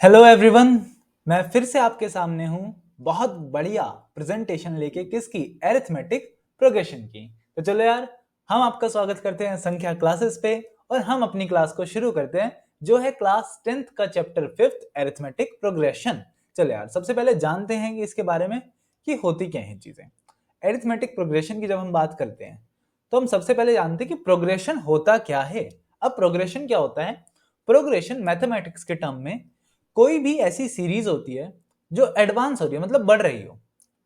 Hello everyone, मैं फिर से आपके सामने हूँ बहुत बढ़िया प्रेजेंटेशन लेके किसकी एरिथमेटिक प्रोग्रेशन की। तो चलो यार, हम आपका स्वागत करते हैं संख्या क्लासेस पे और हम अपनी क्लास को शुरू करते हैं जो है क्लास 10th का चैप्टर 5th एरिथमेटिक प्रोग्रेशन। चलो यार, सबसे पहले जानते हैं कि इसके बारे में कि होती क्या है चीजें। एरिथमेटिक प्रोग्रेशन की जब हम बात करते हैं तो हम सबसे पहले जानते हैं कि प्रोग्रेशन होता क्या है। अब प्रोग्रेशन क्या होता है? प्रोग्रेशन मैथमेटिक्स के टर्म में कोई भी ऐसी सीरीज होती है जो एडवांस हो रही है, मतलब बढ़ रही हो।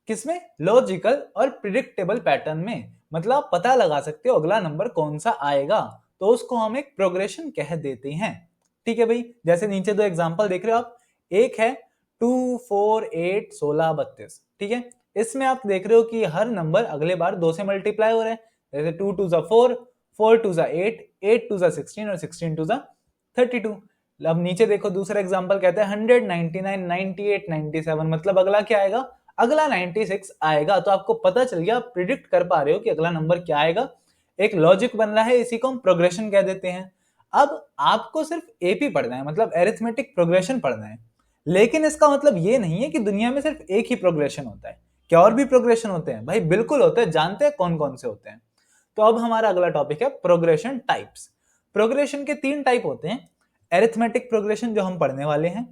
किसमें? लॉजिकल और प्रिडिक्टेबल पैटर्न में। मतलब आप पता लगा सकते हो अगला नंबर कौन सा आएगा, तो उसको हम एक प्रोग्रेशन कह देते हैं। ठीक है भाई, जैसे नीचे दो एग्जांपल देख रहे हो आप। एक है 2, 4, 8, 16, 32। ठीक है, इसमें आप देख रहे हो कि हर नंबर अगले बार 2 से मल्टीप्लाई हो रहा है। जैसे 2 2 4, 4 2 8, 8 2 16 और 16 2 32। अब नीचे देखो, दूसरा एग्जांपल कहता है 100, 99, 98, 97। मतलब अगला क्या आएगा? अगला 96 आएगा। तो आपको पता चल गया, आप प्रिडिक्ट कर पा रहे हो कि अगला नंबर क्या आएगा। एक लॉजिक बन रहा है, इसी को हम प्रोग्रेशन कह देते हैं। अब आपको सिर्फ एपी पढ़ना है, मतलब एरिथमेटिक प्रोग्रेशन पढ़ना है। लेकिन इसका मतलब ये नहीं है कि दुनिया में सिर्फ एक ही प्रोग्रेशन होता है। क्या और भी प्रोग्रेशन होते हैं? भाई बिल्कुल होते हैं। जानते हैं कौन कौन से होते हैं? तो अब हमारा अगला टॉपिक है प्रोग्रेशन टाइप्स। प्रोग्रेशन के 3 टाइप होते हैं। एरिथमेटिक प्रोग्रेशन जो हम पढ़ने वाले हैं,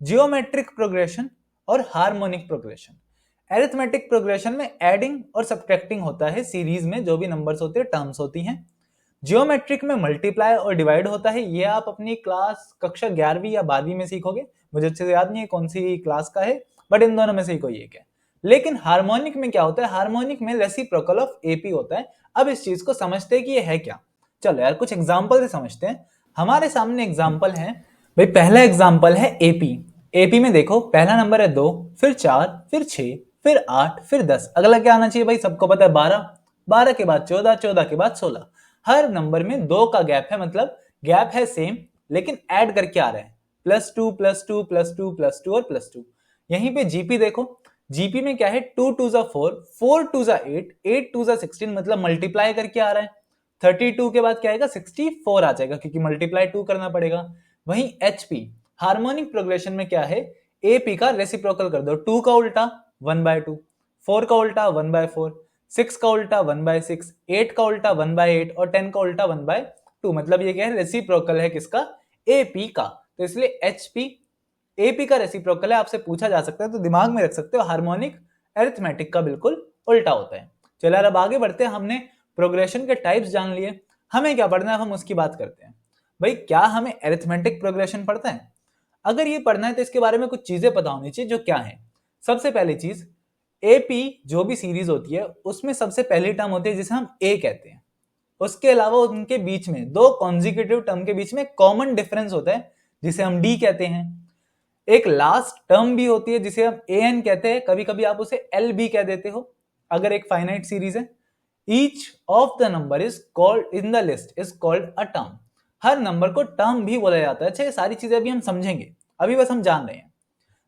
जियोमेट्रिक प्रोग्रेशन और हार्मोनिक प्रोग्रेशन। एरिथमेटिक प्रोग्रेशन में एडिंग और सब्ट्रैक्टिंग होता है, सीरीज में जो भी नंबर्स होते हैं टर्म्स होती हैं। जियोमेट्रिक में मल्टीप्लाई और डिवाइड होता है। ये आप अपनी क्लास कक्षा 11वीं या 12वीं में सीखोगे। मुझे अच्छे से याद नहीं है कौन सी क्लास का है, बट इन दोनों में से ही कोई एक है। लेकिन हार्मोनिक में क्या होता है? हार्मोनिक में रेसिप्रोकल ऑफ एपी होता है। अब इस चीज को समझते हैं कि ये है क्या। चलो यार, कुछ एग्जांपल से समझते हैं। हमारे सामने एग्जांपल है भाई। पहला एग्जांपल है एपी। एपी में देखो, पहला नंबर है 2, फिर 4, फिर 6, फिर 8, फिर 10। अगला क्या आना चाहिए भाई? सबको पता है 12। 12 के बाद 14, 14 के बाद 16। हर नंबर में 2 का गैप है, मतलब गैप है सेम, लेकिन ऐड करके आ रहे हैं। +2 +2 +2 +2 और +2। यहीं पे जीपी देखो, जीपी में क्या है? 2 2 4, 4 2 8, 8 2 16। मतलब मल्टीप्लाई करके आ रहा है। 32 के बाद क्या आएगा? 64 आ जाएगा, क्योंकि मल्टीप्लाई 2 करना पड़ेगा। वहीं एचपी हार्मोनिक प्रोग्रेशन में क्या है? एपी का रेसिप्रोकल कर दो। 2 का उल्टा 1/2, 4 का उल्टा 1/4, 6 का उल्टा 1/6, 8 का उल्टा 1/8 और 10 का उल्टा 1/2। मतलब ये क्या है? रेसिप्रोकल है किसका? एपी का। तो इसलिए एचपी एपी का रेसिप्रोकल है। आपसे पूछा जा सकता है, तो दिमाग में रख सकते हो, हार्मोनिक अरिथमेटिक का बिल्कुल उल्टा होता है। चलो यार, अब आगे बढ़ते हैं। हमने प्रोग्रेशन के टाइप्स जान लिए, हमें क्या पढ़ना है हम उसकी बात करते हैं। भाई, क्या हमें अरिथमेटिक प्रोग्रेशन पढ़ता है? अगर ये पढ़ना है तो इसके बारे में कुछ चीजें पता होनी चाहिए। जो क्या है? सबसे पहली चीज, एपी जो भी सीरीज होती है उसमें सबसे पहली टर्म होती है जिसे हम ए कहते हैं। उसके अलावा उनके बीच में दो कॉन्जिक्यूटिव टर्म के बीच में कॉमन डिफरेंस होता है जिसे हम डी कहते हैं। एक लास्ट टर्म भी होती है जिसे हम ए एन कहते हैं, कभी कभी आप उसे एल भी कह देते हो अगर एक फाइनाइट सीरीज है। Each of the number is called in the list is called a term. Her number को टर्म भी बोला जाता है। अच्छा, ये सारी चीजें अभी हम समझेंगे, अभी बस हम जान रहे हैं।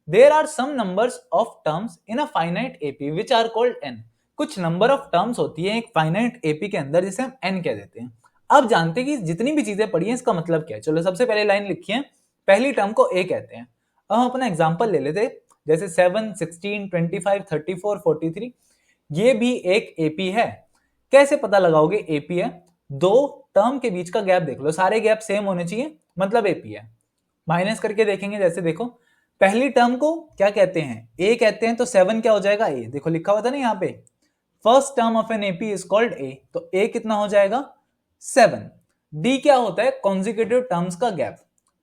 There are some numbers of terms in a finite AP which are called N. कुछ नंबर ऑफ टर्म्स होती है एक फाइनाइट एपी के अंदर जिसे हम एन कह देते हैं। अब जानते हैं कि जितनी भी चीजें पढ़ी हैं इसका मतलब क्या है। चलो, सबसे पहले लाइन लिखी है, पहली टर्म को ए कहते हैं। अब हम अपना एग्जांपल ले लेते, जैसे 7, 16, 25, 34, 43। ये भी एक एपी है। कैसे पता लगाओगे एपी है? दो टर्म के बीच का गैप देख लो, सारे गैप सेम होने चाहिए, मतलब एपी है। माइनस करके देखेंगे, जैसे देखो, पहली टर्म को क्या कहते हैं? ए कहते हैं। तो 7 क्या हो जाएगा? ए। देखो लिखा हुआ था ना यहाँ पे, first term of an AP is called a. तो ए कितना हो जाएगा? 7। डी क्या होता है? कॉन्जिक्यूटिव टर्म्स का गैप।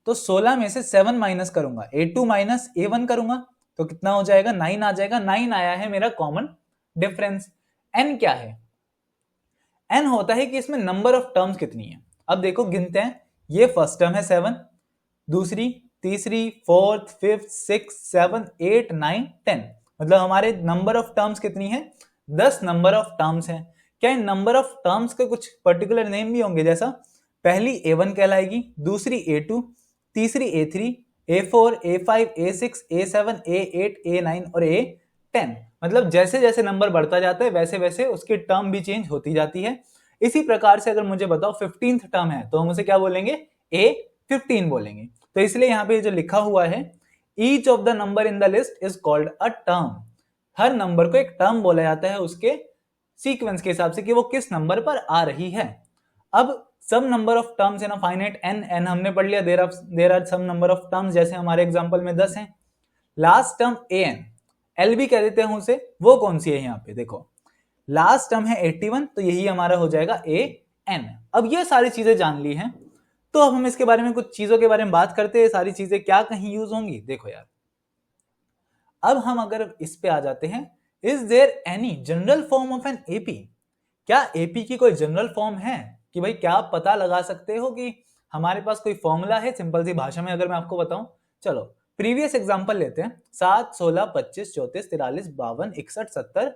तो 16 में से 7 माइनस करूंगा, A2 माइनस A1 करूंगा, तो कितना हो जाएगा? 9 आ जाएगा। 9 आया है मेरा कॉमन डिफरेंस। एन क्या है? एन होता है कि इसमें नंबर ऑफ टर्म्स कितनी है। अब देखो, गिनते हैं। ये फर्स्ट टर्म है 7, दूसरी, तीसरी, फोर्थ, फिफ्थ, 6, 7, 8, 9, 10। मतलब हमारे नंबर ऑफ टर्म्स कितनी है? 10 नंबर ऑफ टर्म्स है। क्या इन नंबर ऑफ टर्म्स के कुछ पर्टिकुलर नेम भी होंगे? जैसा पहली A1 कहलाएगी, दूसरी A2, तीसरी A3, A4, A5, A6, A7, A8, A9 और A10। मतलब जैसे जैसे नंबर बढ़ता जाता है वैसे वैसे उसकी टर्म भी चेंज होती जाती है। इसी प्रकार से अगर मुझे बताओ 15th टर्म है तो हम उसे क्या बोलेंगे? A15 बोलेंगे। तो इसलिए यहाँ पे जो लिखा हुआ है each of the number in the list is called a term. Her number को एक टर्म बोला जाता है उसके सीक्वेंस के हिसाब से कि वो किस नंबर पर आ रही है। अब some number of terms in a finite n हमने पढ़ लिया, there are some number of terms, जैसे हमारे एग्जांपल में 10 हैं। लास्ट टर्म an, एल भी कह देते हैं उसे, वो कौन सी है यहाँ पे देखो, लास्ट टर्म है 81, तो यही हमारा हो जाएगा an। अब ये सारी चीजें जान ली हैं, तो अब हम इसके बारे में कुछ चीजों के बारे में बात करते हैं, सारी चीजें क्या कहीं यूज होंगी। देखो यार, अब हम अगर इस पे आ जाते हैं, is there any general form of an AP, क्या एपी की कोई जनरल फॉर्म है कि भाई क्या आप पता लगा सकते हो कि हमारे पास कोई फॉर्मूला है, सिंपल सी भाषा में अगर मैं आपको बताऊं। चलो प्रीवियस एग्जांपल लेते हैं, 7, 16, 25, 34, 43, 52, 61, 70,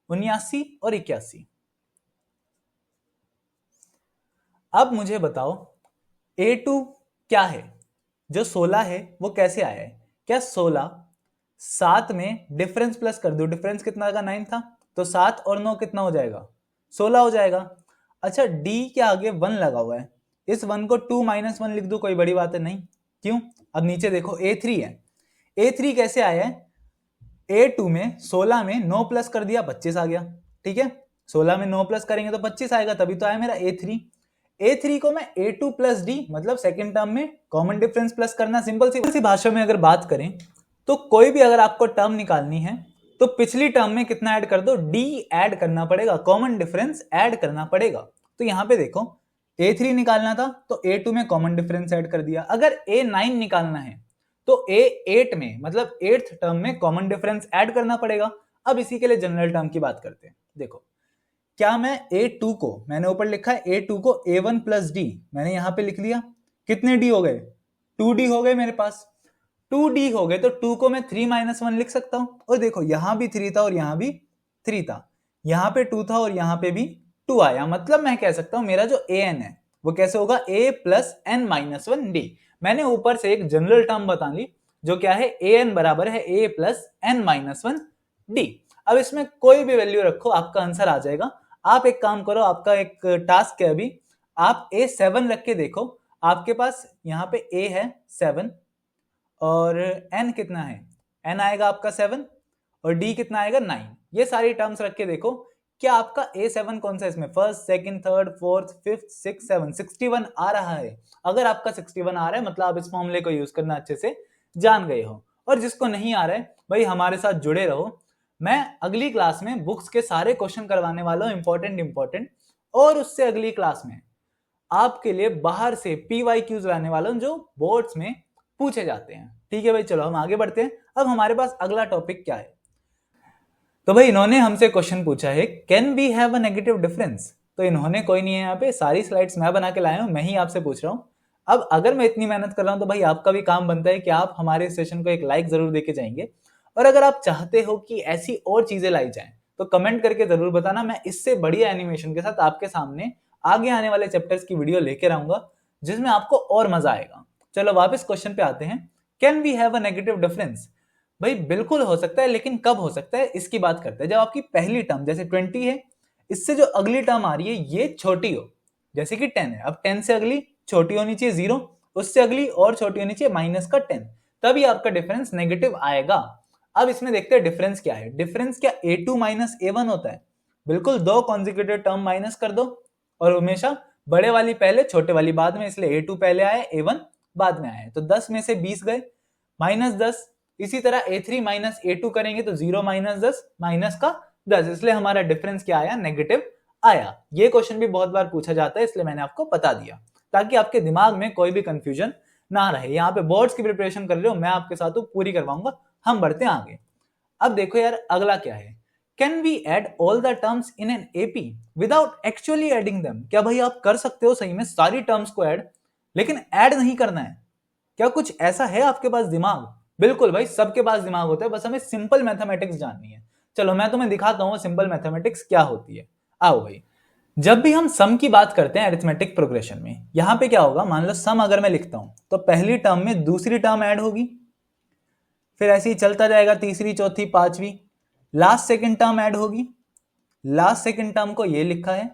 79 और 81। अब मुझे बताओ A2 क्या है, जो 16 है वो कैसे आया है। क्या 16 7 में डिफरेंस प्लस कर दो, डिफरेंस कितना का 9 था, तो 7 और 9 कितना हो जाएगा, 16 हो जाएगा। अच्छा D के आगे 1 लगा हुआ है, इस 1 को 2 - 1 लिख दो, कोई बड़ी बात है नहीं, क्यों। अब नीचे देखो A3 है, A3 कैसे आया है, A2 में 16 में 9 प्लस कर दिया 25 आ गया, ठीक है, 16 में 9 प्लस करेंगे तो 25 आएगा, तभी तो आया मेरा A3 को मैं A2 प्लस D मतलब सेकेंड टर्म में कॉमन डिफरेंस प्लस करना, सिंपल सी भाषा में अगर बात करें तो कोई भी अगर आपको टर्म निकालनी है तो पिछली टर्म में कितना ऐड कर दो, D ऐड करना पड़ेगा, कॉमन डिफरेंस ऐड करना पड़ेगा। तो यहाँ पे देखो A3 निकालना था तो A2 में कॉमन डिफरेंस ऐड कर दिया, अगर A9 निकालना है तो A8 में मतलब 8th टर्म में कॉमन डिफरेंस ऐड करना पड़ेगा। अब इसी के लिए जनरल टर्म की बात करते हैं। देखो क्या मैं A2 को, मैंने ऊपर लिखा है A2 को A1 प्लस D, मैंने यहां पे लिख लिया, कितने D हो गए, 2D हो गए मेरे पास, 2D हो गए तो 2 को मैं 3 - 1 लिख सकता हूं। और देखो यहां भी 3 था और यहां भी 3 था, यहां पे 2 था और यहां पे भी 2 आया, मतलब मैं कह सकता हूं मेरा जो an है वो कैसे होगा, A प्लस n - 1D। मैंने ऊपर से एक जनरल टर्म बता ली जो क्या है, an बराबर है A प्लस n - 1D। अब इसमें कोई भी वैल्यू रखो आपका आंसर आ जाएगा। आप एक काम करो, आपका एक टास्क है अभी, आप A7 रख के देखो, आपके पास यहाँ पे A है 7 और N कितना है, N आएगा आपका 7 और D कितना आएगा 9, ये सारी टर्म्स रख के देखो क्या आपका A7 कौन सा, इसमें first, second, third, fourth, fifth, 6, 7, 61 आ रहा है। अगर आपका 61 आ रहा है मतलब आप इस फॉर्मूले को यूज करना अच्छे से जान गए हो। और जिसको नहीं आ रहा है भाई हमारे साथ जुड़े रहो, मैं अगली क्लास में बुक्स के सारे क्वेश्चन करवाने वाला हूं, इंपॉर्टेंट, और उससे अगली क्लास में आपके लिए बाहर से PYQs लाने वाला हूं जो बोर्ड्स में पूछे जाते हैं। ठीक है भाई, चलो हम आगे बढ़ते हैं। अब हमारे पास अगला टॉपिक क्या है, तो भाई इन्होंने हमसे क्वेश्चन पूछा है, can we have a negative difference. तो इन्होंने कोई नहीं है यहाँ पे, सारी स्लाइड्स मैं बना के लाया हूं, मैं ही आपसे पूछ रहा हूं। अब अगर मैं इतनी मेहनत कर रहा हूं तो भाई आपका भी काम बनता है कि आप हमारे सेशन को एक लाइक जरूर देके जाएंगे। और अगर आप चाहते हो कि ऐसी और चीजें लाई जाएं तो कमेंट करके जरूर बताना, मैं इससे बढ़िया एनिमेशन के साथ आपके सामने आगे आने वाले चैप्टर्स की वीडियो लेकर आऊंगा जिसमें आपको और मजा आएगा। चलो वापस क्वेश्चन पे आते हैं, can we have a negative difference. भाई बिल्कुल हो सकता है, लेकिन कब हो सकता है इसकी बात करते हैं। जब आपकी पहली टर्म जैसे 20 है, इससे जो अगली टर्म आ रही है ये छोटी हो, जैसे कि 10 है, अब 10 से अगली छोटी होनी चाहिए 0, उससे अगली और छोटी होनी चाहिए -10, तभी आपका डिफरेंस नेगेटिव आएगा। अब इसमें देखते हैं डिफरेंस क्या है। डिफरेंस क्या A2 - A1 होता है, बिल्कुल दो कॉन्जिक्यूटिव टर्म माइनस कर दो और हमेशा बड़े वाली पहले छोटे वाली बाद में, इसलिए A2 पहले आया A1 बाद में आया, तो 10 में से 20 गए -10। इसी तरह A3 - A2 करेंगे तो 0 - 10 माइनस का 10, इसलिए हमारा डिफरेंस क्या आया, नेगेटिव आया। ये क्वेश्चन भी बहुत बार पूछा जाता है, इसलिए मैंने आपको बता दिया ताकि आपके दिमाग में कोई भी कंफ्यूजन ना रहे। यहाँ पे बोर्ड्स की प्रिपरेशन कर रहे हो, मैं आपके साथ पूरी करवाऊंगा। हम बढ़ते हैं आगे। अब देखो यार अगला क्या है, can we add all the terms in an AP without actually adding them. क्या भाई आप कर सकते हो सही में सारी टर्म्स को ऐड, लेकिन ऐड नहीं करना है। क्या कुछ ऐसा है आपके पास दिमाग? बिल्कुल भाई, सबके पास दिमाग होता है, बस हमें सिंपल मैथमेटिक्स जाननी है। चलो मैं तुम्हें दिखाता हूं सिंपल मैथमेटिक्स क्या होती है। आओ भाई, जब भी हम सम की बात करते हैं अरिथमेटिक प्रोग्रेशन में, यहां पे क्या होगा, मान लो सम अगर मैं लिखता हूं तो पहली टर्म में दूसरी टर्म ऐड होगी, फिर ऐसे ही चलता जाएगा, तीसरी, चौथी, पांचवी, लास्ट सेकंड टर्म ऐड होगी, लास्ट सेकंड टर्म को ये लिखा है,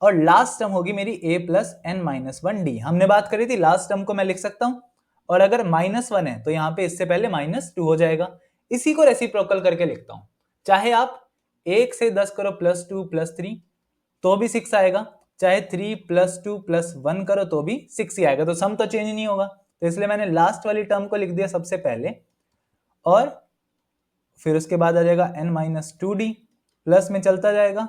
और लास्ट टर्म होगी मेरी A प्लस n - 1D। हमने बात करी थी लास्ट टर्म को मैं लिख सकता हूं और अगर -1 है तो यहाँ पे इससे पहले -2 हो जाएगा। इसी को रेसिप्रोकल करके लिखता हूं, चाहे आप 1 से 10 करो +2 +3 तो भी 6 आएगा, चाहे 3 +2 +1 करो तो भी 6 ही आएगा, तो सम तो चेंज नहीं होगा। तो इसलिए मैंने लास्ट वाली टर्म को लिख दिया सबसे पहले, और फिर उसके बाद आ जाएगा n-2d, प्लस में चलता जाएगा,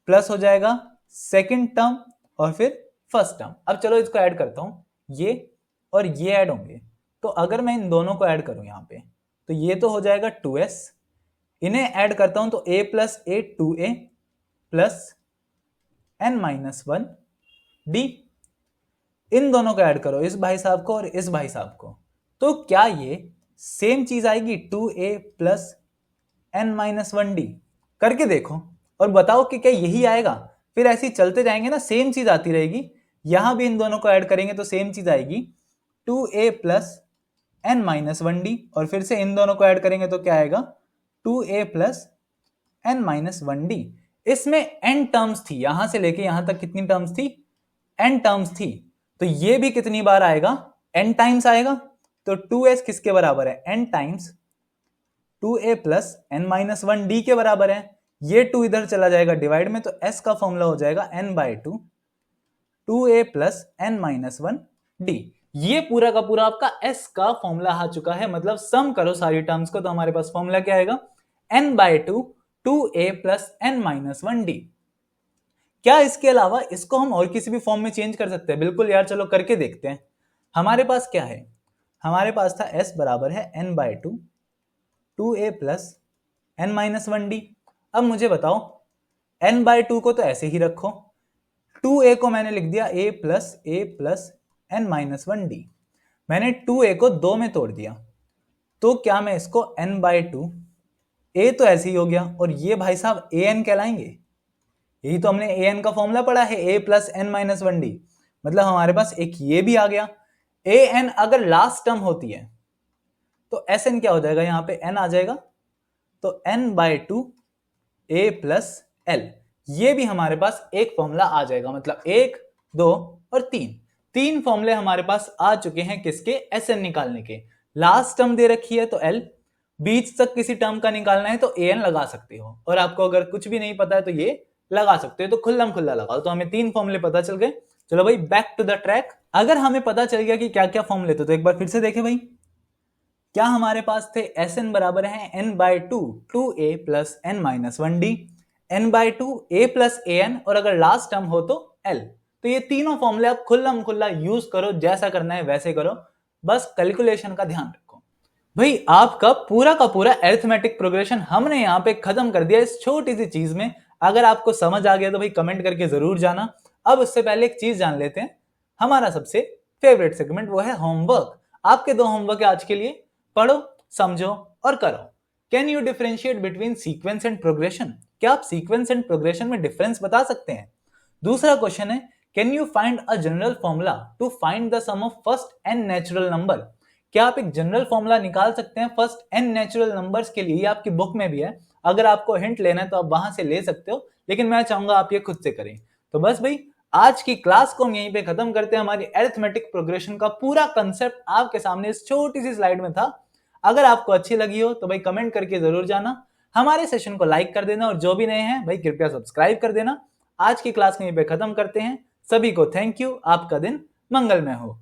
प्लस हो जाएगा सेकंड टर्म और फिर फर्स्ट टर्म। अब चलो इसको ऐड करता हूं, ये और ये ऐड होंगे, तो अगर मैं इन दोनों को ऐड करूं यहाँ पे तो ये तो हो जाएगा 2s, इन्हें ऐड करता हूं तो a + a 2a plus n-1d, इन दोनों को ऐड करो, इस भाई साहब को और इस भाई साहब को, तो क्या ये सेम चीज आएगी 2a प्लस n-1d? करके देखो और बताओ कि क्या यही आएगा। फिर ऐसे ही चलते जाएंगे ना, सेम चीज आती रहेगी। यहां भी इन दोनों को ऐड करेंगे तो सेम चीज आएगी 2a प्लस n-1d, और फिर से इन दोनों को ऐड करेंगे तो क्या आएगा 2a प्लस n-1d। इसमें n टर्म्स थी, यहां से लेके यहां तक कितनी टर्म्स थी, n टर्म्स थी, तो ये भी कितनी बार आएगा, n टाइम्स आएगा। तो 2s किसके बराबर है, n times 2a plus n-1d के बराबर है। ये 2 इधर चला जाएगा डिवाइड में, तो s का फॉर्मूला हो जाएगा n/2 2a प्लस n-1d। ये पूरा का पूरा आपका s का फॉर्मूला आ चुका है। मतलब सम करो सारी टर्म्स को तो हमारे पास फॉर्मूला क्या आएगा, n/2 2a प्लस n-1d। क्या इसके अलावा इसको हम और किसी भी फॉर्म में चेंज कर सकते हैं? बिल्कुल यार, चलो करके देखते हैं। हमारे पास क्या है, हमारे पास था s बराबर है n/2 2a प्लस n-1d। अब मुझे बताओ n/2 को तो ऐसे ही रखो, 2a को मैंने लिख दिया a प्लस n-1d। मैंने 2a को 2 में तोड़ दिया, तो क्या मैं इसको n/2, a तो ऐसे ही हो गया, और ये भाई साहब an कहलाएंगे। यही तो हमने an का फॉर्मूला पढ़ा है, a प्लस n-1d। मतलब हमारे पास एक ये भी आ गया। an अगर लास्ट टर्म होती है तो sn क्या हो जाएगा, यहाँ पे n आ जाएगा, तो n/2 a प्लस l, ये भी हमारे पास एक फॉर्मूला आ जाएगा। मतलब 1 2 और 3 फॉर्मूले हमारे पास आ चुके हैं किसके, sn निकालने के। लास्ट टर्म दे रखी है तो l, बीच तक किसी टर्म का निकालना है तो an लगा सकते हो, और आपको अगर कुछ भी नहीं पता है तो ये लगा सकते हो, तो खुल्लम खुल्ला लगाओ। तो हमें 3 फॉर्मूले पता चल गए। चलो भाई बैक टू द ट्रैक। अगर हमें पता चल गया कि क्या क्या फॉर्मूले थे तो एक बार फिर से देखें भाई, क्या हमारे पास थे, sn बराबर है n/2 2a plus n-1d, n/2 a plus an, और अगर लास्ट टर्म हो तो l। तो ये तीनों फॉर्मूले आप खुल्लम खुल्ला यूज करो, जैसा करना है वैसे करो, बस कैलकुलेशन का ध्यान रखो। भाई आपका पूरा का पूरा अरिथमेटिक प्रोग्रेशन हमने यहाँ पे खत्म कर दिया इस छोटी सी चीज में। अगर आपको समझ आ गया तो भाई कमेंट करके जरूर जाना। अब उससे पहले एक चीज जान लेते हैं, हमारा सबसे फेवरेट सेगमेंट, वो है होमवर्क। आपके 2 होमवर्क है आज के लिए, पढ़ो, समझो और करो। Can you differentiate between sequence and progression? क्या आप सीक्वेंस एंड प्रोग्रेशन में डिफरेंस बता सकते हैं? दूसरा क्वेश्चन है, can you find a general formula to find the sum of first n natural number? क्या आप एक जनरल फॉर्मूला निकाल सकते हैं फर्स्ट n नेचुरल नंबर्स के लिए? ये आपकी बुक में भी है, अगर आपको हिंट लेना है तो आप वहां से ले सकते हो, लेकिन मैं चाहूंगा आप ये खुद से करें। तो बस भाई आज की क्लास को हम यहीं पे खत्म करते हैं। हमारी अरिथमेटिक प्रोग्रेशन का पूरा कंसेप्ट आपके सामने इस छोटी सी स्लाइड में था। अगर आपको अच्छी लगी हो तो भाई कमेंट करके जरूर जाना, हमारे सेशन को लाइक कर देना, और जो भी नए हैं भाई कृपया सब्सक्राइब कर देना। आज की क्लास को यहीं पे खत्म करते हैं। सभी को थैंक यू, आपका दिन मंगलमय हो।